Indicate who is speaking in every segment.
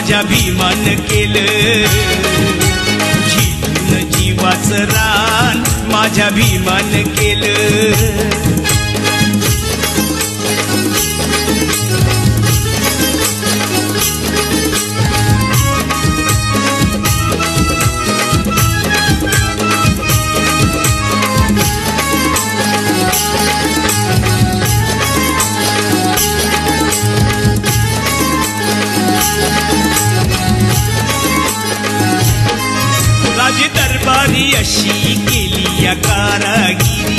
Speaker 1: माझ्या भीमान केलं, झिजून जीवाचं रान माझ्या भीमान केलं. दरबारी अशी केली या कारागिरी,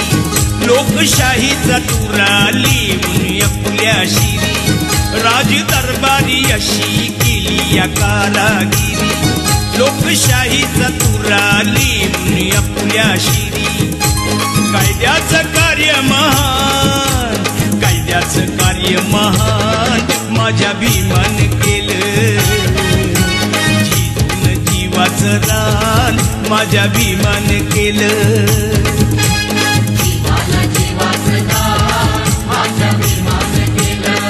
Speaker 1: लोकशाहीचा तुरा लिहून अपुल्या शिरी. राज दरबारी अशी केली या कारागिरी, लोकशाहीचा तुरा लिहून अपुल्या शिरी. कायद्याचं कार्य महान, कायद्याचं कार्य महान माझ्या भीमान केलं, जीवाचं रान माझ्या भीमान केलं.
Speaker 2: जीवाला जीवाचं रान माझ्या भीमान केलं,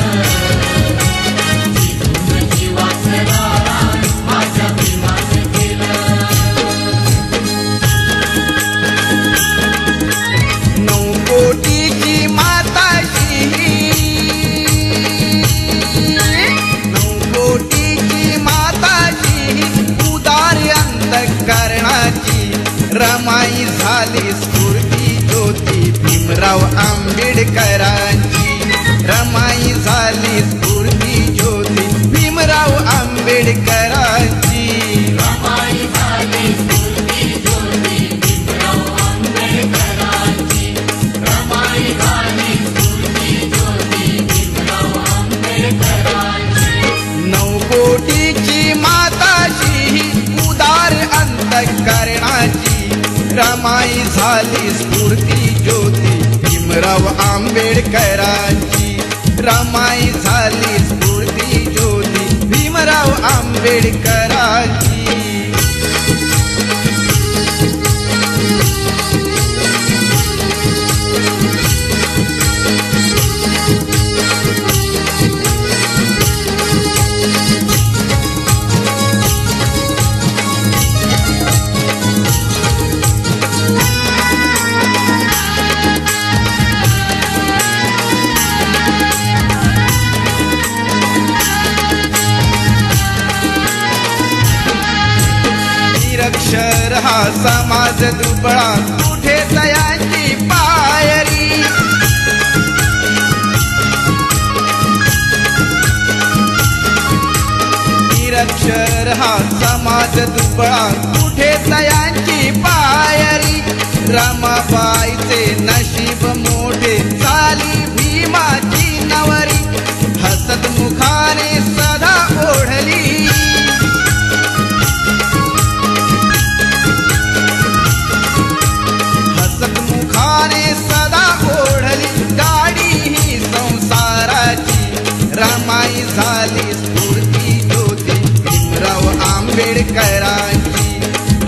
Speaker 2: जीवाचं रान माझ्या भीमान केलं.
Speaker 3: 9 कोटीची माताशी, 9 कोटीची माताशी उदार अंतःकरणाची रमाई झाली स्फूर्ती ज्योती भीमराव आंबेडकरांची. रमाई झाली स्फूर्ती ज्योती भीमराव आंबेडकरांची.
Speaker 2: रमाई झाली स्फूर्ती ज्योती भीमराव आंबेडकरांची. रमाई झाली स्फूर्ती ज्योती भीमराव आंबेडकरांची.
Speaker 3: 9 कोटीची माताशी उदार अंतःकरणाची रमाई झाली स्फूर्ती ज्योती भीमराव आंबेडकरांची. रमाई झाली स्फूर्ती ज्योती भीमराव आंबेडकरांची. निरक्षर हा समाज दुबळा कुठे तयांची पायरी. निरक्षर हा समाज दुबळा कुठे तयांची पायरी. रमाबाईचे नशीब मोठे झाली भीमाची नवरी. हसत मुखाने सदा ओढली, सदा ओढली गाडी ही संसाराची. रमाई झाली स्फूर्ती ज्योती भीमराव आंबेडकरांची.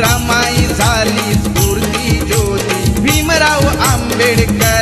Speaker 3: रमाई झाली स्फूर्ती ज्योती भीमराव आंबेडकर.